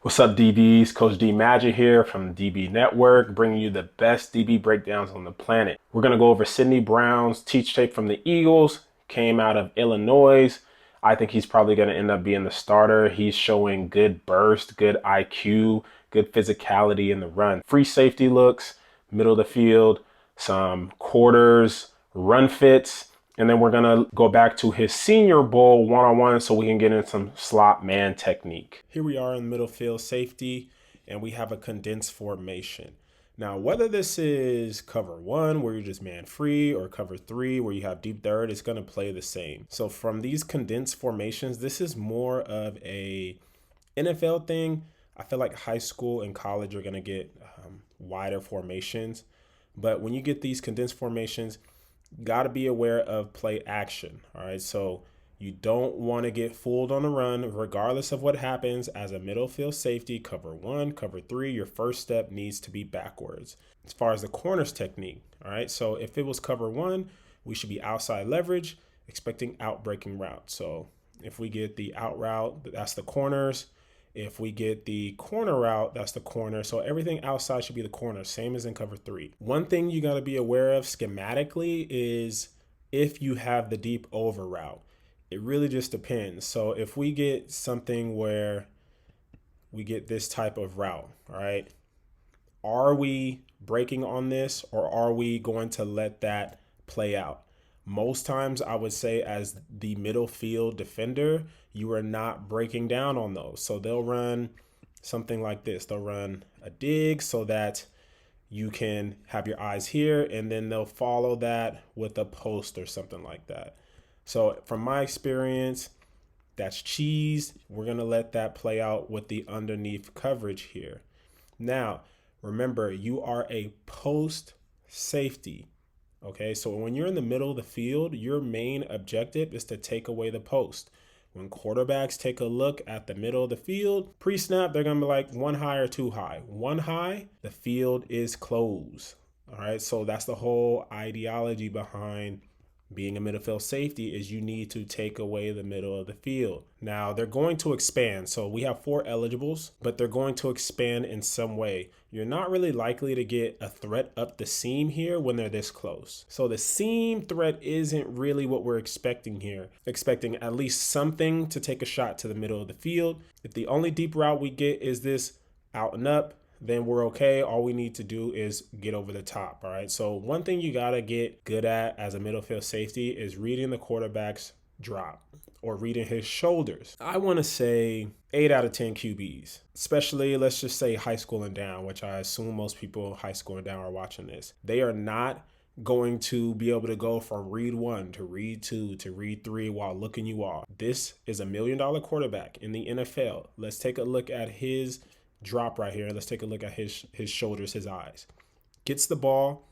What's up, DBs? Coach D Magic here from DB Network, bringing you the best DB breakdowns on the planet. We're going to go over Sidney Brown's teach tape from the Eagles, came out of Illinois. I think he's probably going to end up being the starter. He's showing good burst, good IQ, good physicality in the run. Free safety looks, middle of the field, some quarters, run fits. And then we're going to go back to his Senior Bowl one-on-one so we can get in some slot man technique. Here we are in the middle field safety, and we have a condensed formation. Now, whether this is cover one, where you're just man free, or cover three, where you have deep third, it's going to play the same. So from these condensed formations, this is more of a NFL thing. I feel like high school and college are going to get wider formations. But when you get these condensed formations, got to be aware of play action. All right. So you don't want to get fooled on the run, regardless of what happens as a middle field safety. Cover one, cover three, your first step needs to be backwards. As far as the corners technique, all right. So if it was cover one, we should be outside leverage, expecting out breaking route. So if we get the out route, that's the corners. If we get the corner route, that's the corner. So everything outside should be the corner, same as in cover three. One thing you got to be aware of schematically is if you have the deep over route. It really just depends. So if we get something where we get this type of route, all right, are we breaking on this or are we going to let that play out? Most times I would say as the middle field defender, you are not breaking down on those. So they'll run something like this. They'll run a dig so that you can have your eyes here, and then they'll follow that with a post or something like that. So from my experience, that's cheese. We're going to let that play out with the underneath coverage here. Now, remember, you are a post safety. Okay, so when you're in the middle of the field, your main objective is to take away the post. When quarterbacks take a look at the middle of the field, pre-snap, they're going to be like one high or two high. One high, the field is closed. All right, so that's the whole ideology behind being a midfield safety is you need to take away the middle of the field. Now, they're going to expand. So we have 4 eligibles, but they're going to expand in some way. You're not really likely to get a threat up the seam here when they're this close. So the seam threat isn't really what we're expecting here. Expecting at least something to take a shot to the middle of the field. If the only deep route we get is this out and up, then we're okay. All we need to do is get over the top. All right. So one thing you got to get good at as a middle field safety is reading the quarterback's drop or reading his shoulders. I want to say 8 out of 10 QBs, especially let's just say high school and down, which I assume most people high school and down are watching this. They are not going to be able to go from read 1 to read 2 to read 3 while looking you off. This is $1 million quarterback in the NFL. Let's take a look at his drop right here. Let's take a look at his shoulders, his eyes. Gets the ball,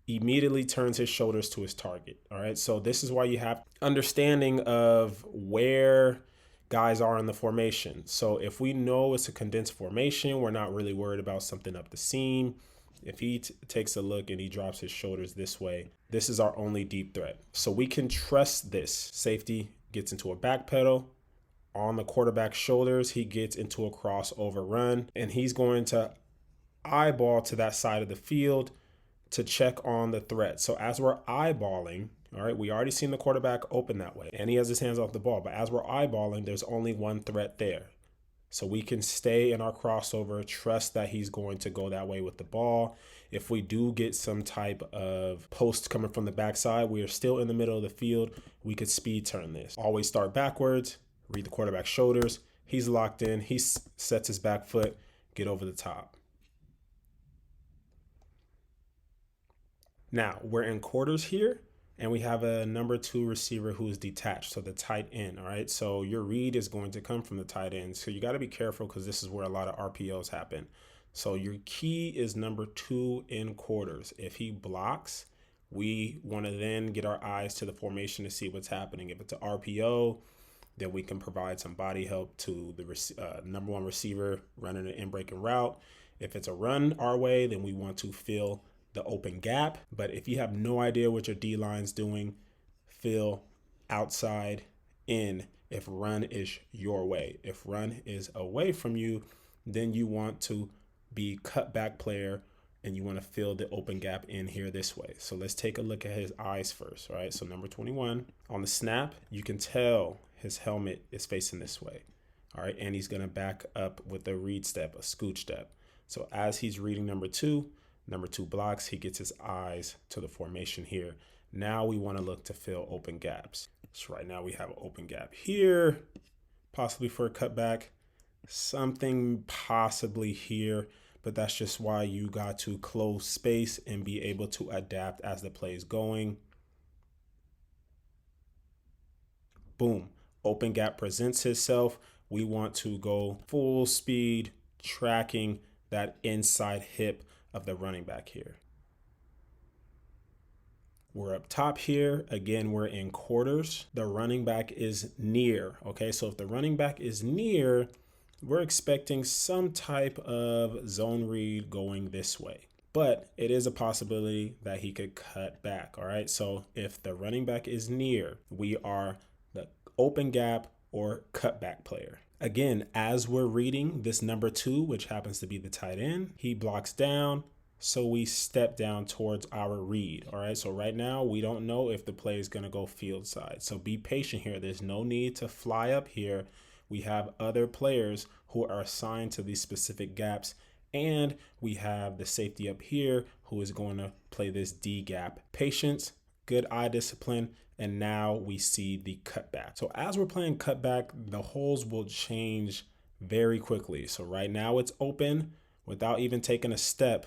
immediately turns his shoulders to his target. All right. So this is why you have understanding of where guys are in the formation. So if we know it's a condensed formation, we're not really worried about something up the seam. If he takes a look and he drops his shoulders this way, this is our only deep threat. So we can trust this. Safety gets into a back pedal. On the quarterback's shoulders, he gets into a crossover run, and he's going to eyeball to that side of the field to check on the threat. So as we're eyeballing, all right, we already seen the quarterback open that way, and he has his hands off the ball. But as we're eyeballing, there's only one threat there. So we can stay in our crossover, trust that he's going to go that way with the ball. If we do get some type of post coming from the backside, we are still in the middle of the field. We could speed turn this. Always start backwards. Read the quarterback's shoulders. He's locked in. He sets his back foot. Get over the top. Now, we're in quarters here, and we have a number 2 receiver who is detached, so the tight end, all right? So your read is going to come from the tight end. So you got to be careful because this is where a lot of RPOs happen. So your key is number 2 in quarters. If he blocks, we want to then get our eyes to the formation to see what's happening. If it's an RPO, then we can provide some body help to the number 1 receiver running an in-breaking route. If it's a run our way, then we want to fill the open gap. But if you have no idea what your D-line's doing, fill outside in if run is your way. If run is away from you, then you want to be cut back player and you want to fill the open gap in here this way. So let's take a look at his eyes first. All right, so number 21 on the snap, you can tell his helmet is facing this way. All right, and he's going to back up with a read step, a scooch step. So as he's reading number two blocks, he gets his eyes to the formation here. Now we want to look to fill open gaps. So right now we have an open gap here, possibly for a cutback, something possibly here, but that's just why you got to close space and be able to adapt as the play is going. Boom, open gap presents itself. We want to go full speed, tracking that inside hip of the running back here. We're up top here. Again, we're in quarters. The running back is near. Okay, so if the running back is near, we're expecting some type of zone read going this way. But it is a possibility that he could cut back. All right, so if the running back is near, we are the open gap or cutback player. Again, as we're reading this number 2, which happens to be the tight end, he blocks down. So we step down towards our read. All right, so right now we don't know if the play is going to go field side. So be patient here. There's no need to fly up here. We have other players who are assigned to these specific gaps. And we have the safety up here who is going to play this D gap. Patience, good eye discipline. And now we see the cutback. So as we're playing cutback, the holes will change very quickly. So right now it's open without even taking a step.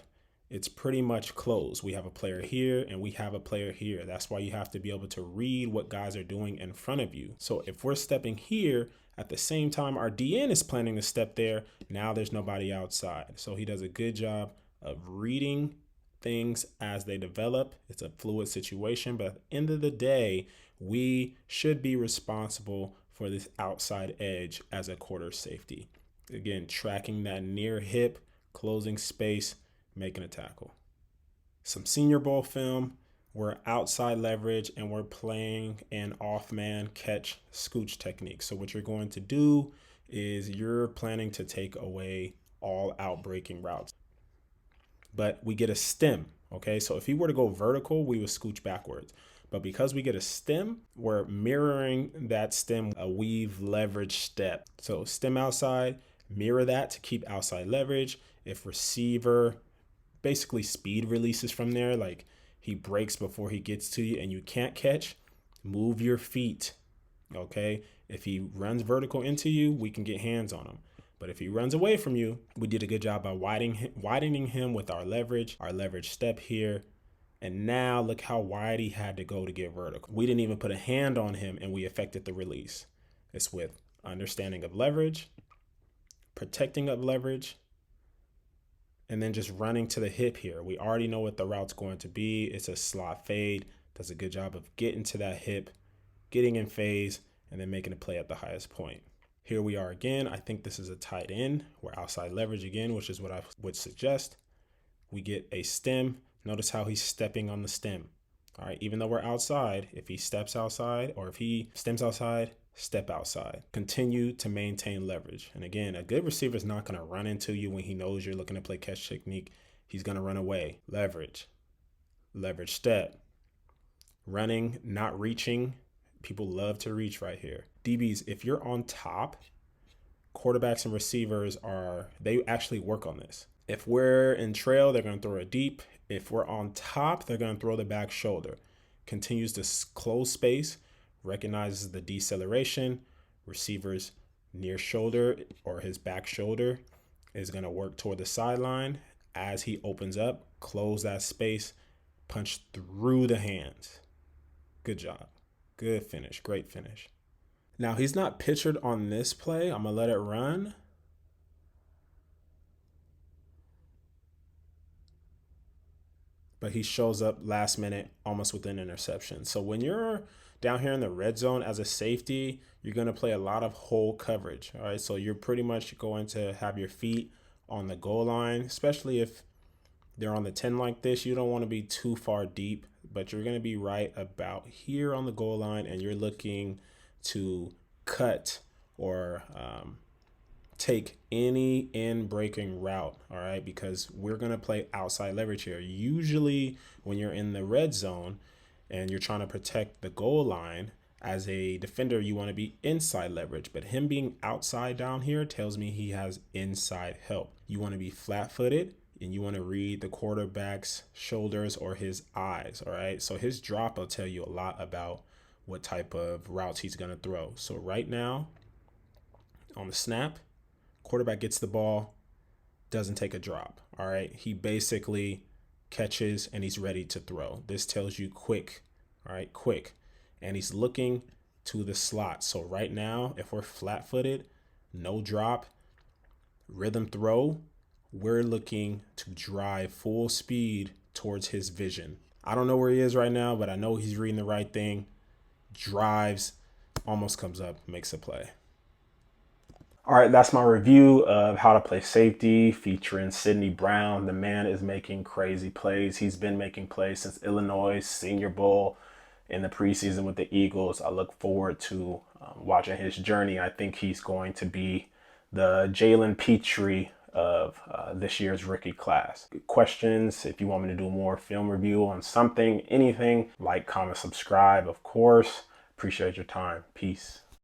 It's pretty much closed. We have a player here and we have a player here. That's why you have to be able to read what guys are doing in front of you. So if we're stepping here at the same time our DN is planning to step there, now there's nobody outside. So he does a good job of reading things as they develop. It's a fluid situation, but at the end of the day, we should be responsible for this outside edge as a quarter safety. Again, tracking that near hip, closing space, making a tackle. Some Senior Bowl film, we're outside leverage and we're playing an off-man catch scooch technique. So what you're going to do is you're planning to take away all out breaking routes. But we get a stem, okay? So if he were to go vertical, we would scooch backwards. But because we get a stem, we're mirroring that stem, a weave leverage step. So stem outside, mirror that to keep outside leverage. If receiver basically speed releases from there, like he breaks before he gets to you and you can't catch, move your feet, okay? If he runs vertical into you, we can get hands on him. But if he runs away from you, we did a good job by widening him with our leverage step here. And now look how wide he had to go to get vertical. We didn't even put a hand on him and we affected the release. It's with understanding of leverage, protecting of leverage, and then just running to the hip here. We already know what the route's going to be. It's a slot fade. Does a good job of getting to that hip, getting in phase, and then making a play at the highest point. Here we are again. I think this is a tight end. We're outside leverage again, which is what I would suggest. We get a stem. Notice how he's stepping on the stem. All right, even though we're outside, if he steps outside or if he stems outside, step outside. Continue to maintain leverage. And again, a good receiver is not going to run into you when he knows you're looking to play catch technique. He's going to run away. Leverage. Leverage step. Running, not reaching. People love to reach right here. DBs, if you're on top, quarterbacks and receivers they actually work on this. If we're in trail, they're going to throw it deep. If we're on top, they're going to throw the back shoulder. Continues to close space, recognizes the deceleration. Receivers near shoulder or his back shoulder is going to work toward the sideline. As he opens up, close that space, punch through the hands. Good job. Good finish. Great finish. Now, he's not pictured on this play. I'm going to let it run. But he shows up last minute, almost with an interception. So when you're down here in the red zone as a safety, you're going to play a lot of hole coverage. All right, so you're pretty much going to have your feet on the goal line, especially if they're on the 10 like this. You don't want to be too far deep, but you're going to be right about here on the goal line, and you're looking to cut or take any in breaking route, all right? Because we're going to play outside leverage here. Usually when you're in the red zone and you're trying to protect the goal line, as a defender, you want to be inside leverage, but him being outside down here tells me he has inside help. You want to be flat footed and you want to read the quarterback's shoulders or his eyes, all right? So his drop will tell you a lot about what type of routes he's going to throw. So right now on the snap, quarterback gets the ball, doesn't take a drop, all right? He basically catches and he's ready to throw. This tells you quick, all right, quick. And he's looking to the slot. So right now, if we're flat-footed, no drop, rhythm throw, we're looking to drive full speed towards his vision. I don't know where he is right now, but I know he's reading the right thing. Drives, almost comes up, makes a play. All right, that's my review of how to play safety featuring Sydney Brown. The man is making crazy plays. He's been making plays since Illinois Senior Bowl in the preseason with the Eagles. I look forward to watching his journey. I think he's going to be the Jalen Pitre of this year's rookie class. Questions, if you want me to do more film review on something, anything, like, comment, subscribe, of course. Appreciate your time. Peace.